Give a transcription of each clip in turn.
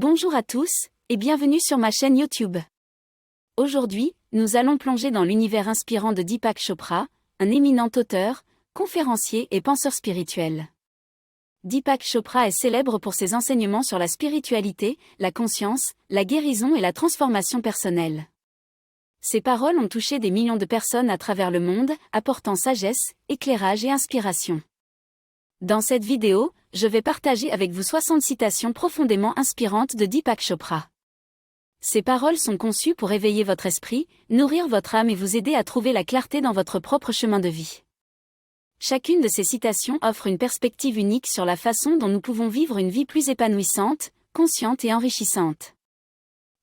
Bonjour à tous, et bienvenue sur ma chaîne YouTube. Aujourd'hui, nous allons plonger dans l'univers inspirant de Deepak Chopra, un éminent auteur, conférencier et penseur spirituel. Deepak Chopra est célèbre pour ses enseignements sur la spiritualité, la conscience, la guérison et la transformation personnelle. Ses paroles ont touché des millions de personnes à travers le monde, apportant sagesse, éclairage et inspiration. Dans cette vidéo, je vais partager avec vous 60 citations profondément inspirantes de Deepak Chopra. Ces paroles sont conçues pour éveiller votre esprit, nourrir votre âme et vous aider à trouver la clarté dans votre propre chemin de vie. Chacune de ces citations offre une perspective unique sur la façon dont nous pouvons vivre une vie plus épanouissante, consciente et enrichissante.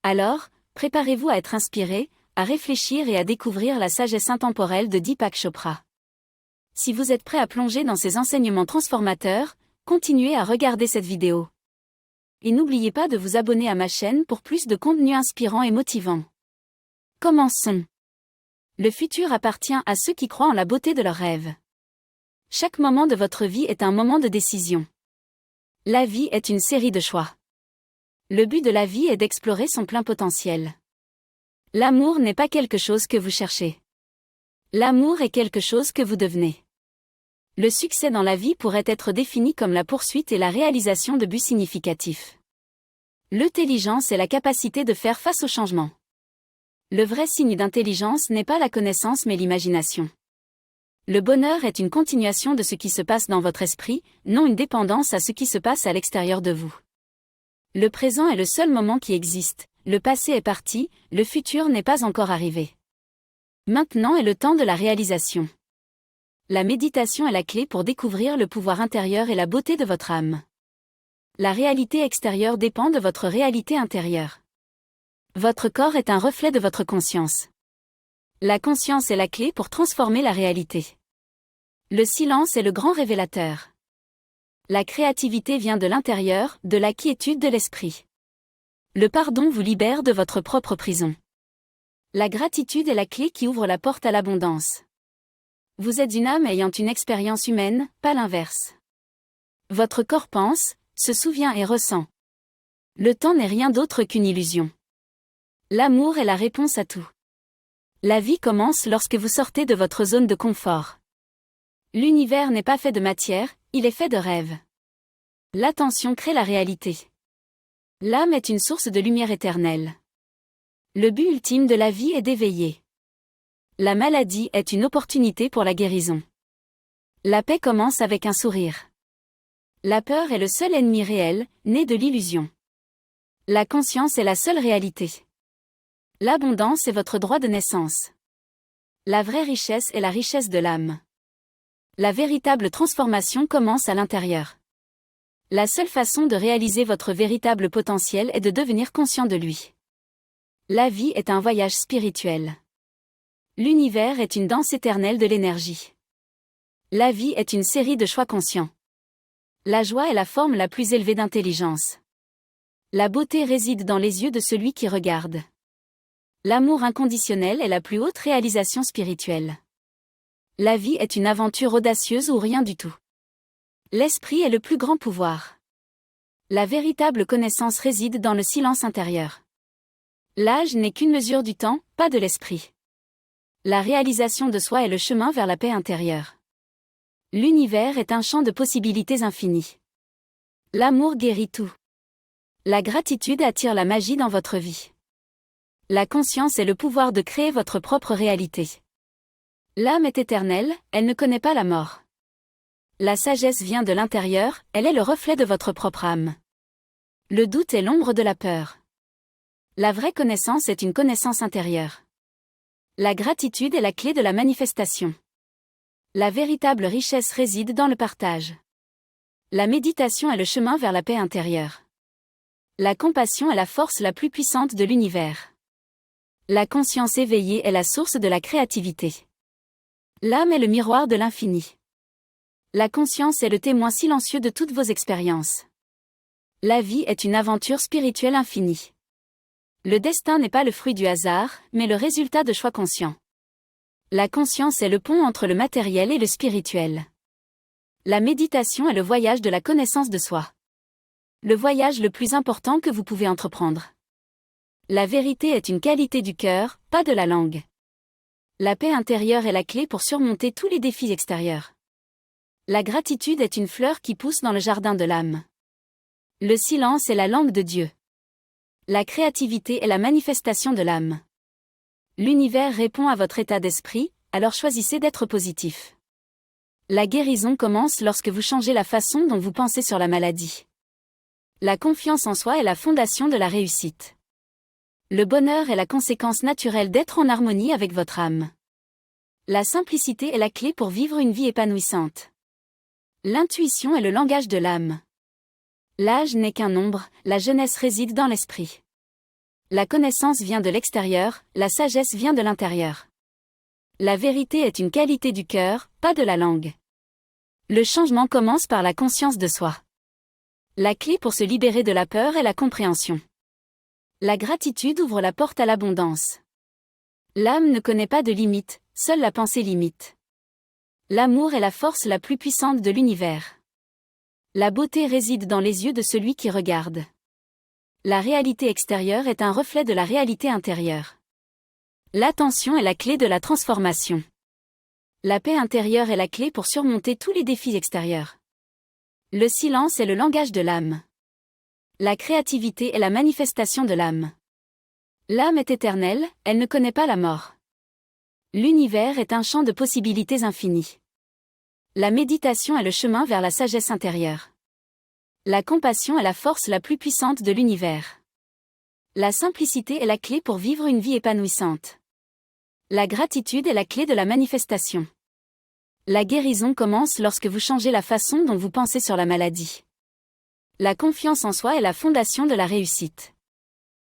Alors, préparez-vous à être inspiré, à réfléchir et à découvrir la sagesse intemporelle de Deepak Chopra. Si vous êtes prêt à plonger dans ces enseignements transformateurs, continuez à regarder cette vidéo. Et n'oubliez pas de vous abonner à ma chaîne pour plus de contenu inspirant et motivant. Commençons. Le futur appartient à ceux qui croient en la beauté de leurs rêves. Chaque moment de votre vie est un moment de décision. La vie est une série de choix. Le but de la vie est d'explorer son plein potentiel. L'amour n'est pas quelque chose que vous cherchez. L'amour est quelque chose que vous devenez. Le succès dans la vie pourrait être défini comme la poursuite et la réalisation de buts significatifs. L'intelligence est la capacité de faire face au changement. Le vrai signe d'intelligence n'est pas la connaissance mais l'imagination. Le bonheur est une continuation de ce qui se passe dans votre esprit, non une dépendance à ce qui se passe à l'extérieur de vous. Le présent est le seul moment qui existe, le passé est parti, le futur n'est pas encore arrivé. Maintenant est le temps de la réalisation. La méditation est la clé pour découvrir le pouvoir intérieur et la beauté de votre âme. La réalité extérieure dépend de votre réalité intérieure. Votre corps est un reflet de votre conscience. La conscience est la clé pour transformer la réalité. Le silence est le grand révélateur. La créativité vient de l'intérieur, de la quiétude de l'esprit. Le pardon vous libère de votre propre prison. La gratitude est la clé qui ouvre la porte à l'abondance. Vous êtes une âme ayant une expérience humaine, pas l'inverse. Votre corps pense, se souvient et ressent. Le temps n'est rien d'autre qu'une illusion. L'amour est la réponse à tout. La vie commence lorsque vous sortez de votre zone de confort. L'univers n'est pas fait de matière, il est fait de rêves. L'attention crée la réalité. L'âme est une source de lumière éternelle. Le but ultime de la vie est d'éveiller. La maladie est une opportunité pour la guérison. La paix commence avec un sourire. La peur est le seul ennemi réel, né de l'illusion. La conscience est la seule réalité. L'abondance est votre droit de naissance. La vraie richesse est la richesse de l'âme. La véritable transformation commence à l'intérieur. La seule façon de réaliser votre véritable potentiel est de devenir conscient de lui. La vie est un voyage spirituel. L'univers est une danse éternelle de l'énergie. La vie est une série de choix conscients. La joie est la forme la plus élevée d'intelligence. La beauté réside dans les yeux de celui qui regarde. L'amour inconditionnel est la plus haute réalisation spirituelle. La vie est une aventure audacieuse ou rien du tout. L'esprit est le plus grand pouvoir. La véritable connaissance réside dans le silence intérieur. L'âge n'est qu'une mesure du temps, pas de l'esprit. La réalisation de soi est le chemin vers la paix intérieure. L'univers est un champ de possibilités infinies. L'amour guérit tout. La gratitude attire la magie dans votre vie. La conscience est le pouvoir de créer votre propre réalité. L'âme est éternelle, elle ne connaît pas la mort. La sagesse vient de l'intérieur, elle est le reflet de votre propre âme. Le doute est l'ombre de la peur. La vraie connaissance est une connaissance intérieure. La gratitude est la clé de la manifestation. La véritable richesse réside dans le partage. La méditation est le chemin vers la paix intérieure. La compassion est la force la plus puissante de l'univers. La conscience éveillée est la source de la créativité. L'âme est le miroir de l'infini. La conscience est le témoin silencieux de toutes vos expériences. La vie est une aventure spirituelle infinie. Le destin n'est pas le fruit du hasard, mais le résultat de choix conscients. La conscience est le pont entre le matériel et le spirituel. La méditation est le voyage de la connaissance de soi. Le voyage le plus important que vous pouvez entreprendre. La vérité est une qualité du cœur, pas de la langue. La paix intérieure est la clé pour surmonter tous les défis extérieurs. La gratitude est une fleur qui pousse dans le jardin de l'âme. Le silence est la langue de Dieu. La créativité est la manifestation de l'âme. L'univers répond à votre état d'esprit, alors choisissez d'être positif. La guérison commence lorsque vous changez la façon dont vous pensez sur la maladie. La confiance en soi est la fondation de la réussite. Le bonheur est la conséquence naturelle d'être en harmonie avec votre âme. La simplicité est la clé pour vivre une vie épanouissante. L'intuition est le langage de l'âme. L'âge n'est qu'un nombre, la jeunesse réside dans l'esprit. La connaissance vient de l'extérieur, la sagesse vient de l'intérieur. La vérité est une qualité du cœur, pas de la langue. Le changement commence par la conscience de soi. La clé pour se libérer de la peur est la compréhension. La gratitude ouvre la porte à l'abondance. L'âme ne connaît pas de limites, seule la pensée limite. L'amour est la force la plus puissante de l'univers. La beauté réside dans les yeux de celui qui regarde. La réalité extérieure est un reflet de la réalité intérieure. L'attention est la clé de la transformation. La paix intérieure est la clé pour surmonter tous les défis extérieurs. Le silence est le langage de l'âme. La créativité est la manifestation de l'âme. L'âme est éternelle, elle ne connaît pas la mort. L'univers est un champ de possibilités infinies. La méditation est le chemin vers la sagesse intérieure. La compassion est la force la plus puissante de l'univers. La simplicité est la clé pour vivre une vie épanouissante. La gratitude est la clé de la manifestation. La guérison commence lorsque vous changez la façon dont vous pensez sur la maladie. La confiance en soi est la fondation de la réussite.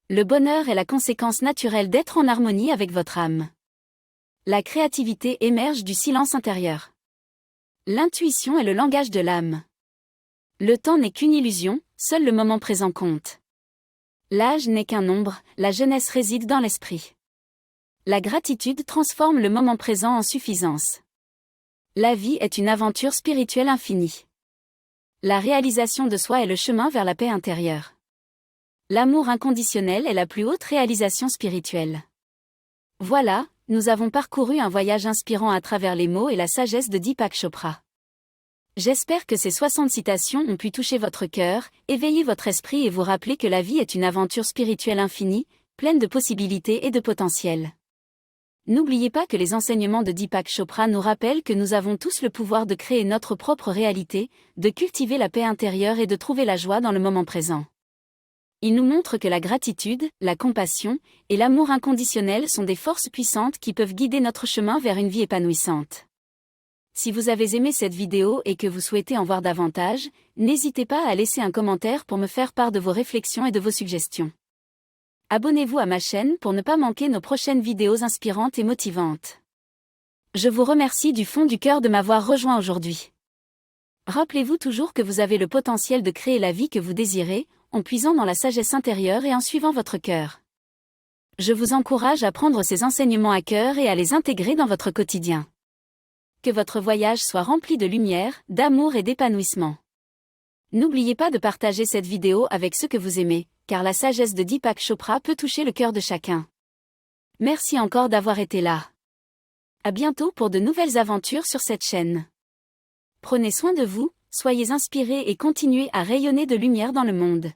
Le bonheur est la conséquence naturelle d'être en harmonie avec votre âme. La créativité émerge du silence intérieur. L'intuition est le langage de l'âme. Le temps n'est qu'une illusion, seul le moment présent compte. L'âge n'est qu'un nombre, la jeunesse réside dans l'esprit. La gratitude transforme le moment présent en suffisance. La vie est une aventure spirituelle infinie. La réalisation de soi est le chemin vers la paix intérieure. L'amour inconditionnel est la plus haute réalisation spirituelle. Voilà, nous avons parcouru un voyage inspirant à travers les mots et la sagesse de Deepak Chopra. J'espère que ces 60 citations ont pu toucher votre cœur, éveiller votre esprit et vous rappeler que la vie est une aventure spirituelle infinie, pleine de possibilités et de potentiel. N'oubliez pas que les enseignements de Deepak Chopra nous rappellent que nous avons tous le pouvoir de créer notre propre réalité, de cultiver la paix intérieure et de trouver la joie dans le moment présent. Il nous montre que la gratitude, la compassion et l'amour inconditionnel sont des forces puissantes qui peuvent guider notre chemin vers une vie épanouissante. Si vous avez aimé cette vidéo et que vous souhaitez en voir davantage, n'hésitez pas à laisser un commentaire pour me faire part de vos réflexions et de vos suggestions. Abonnez-vous à ma chaîne pour ne pas manquer nos prochaines vidéos inspirantes et motivantes. Je vous remercie du fond du cœur de m'avoir rejoint aujourd'hui. Rappelez-vous toujours que vous avez le potentiel de créer la vie que vous désirez, en puisant dans la sagesse intérieure et en suivant votre cœur. Je vous encourage à prendre ces enseignements à cœur et à les intégrer dans votre quotidien. Que votre voyage soit rempli de lumière, d'amour et d'épanouissement. N'oubliez pas de partager cette vidéo avec ceux que vous aimez, car la sagesse de Deepak Chopra peut toucher le cœur de chacun. Merci encore d'avoir été là. À bientôt pour de nouvelles aventures sur cette chaîne. Prenez soin de vous, soyez inspirés et continuez à rayonner de lumière dans le monde.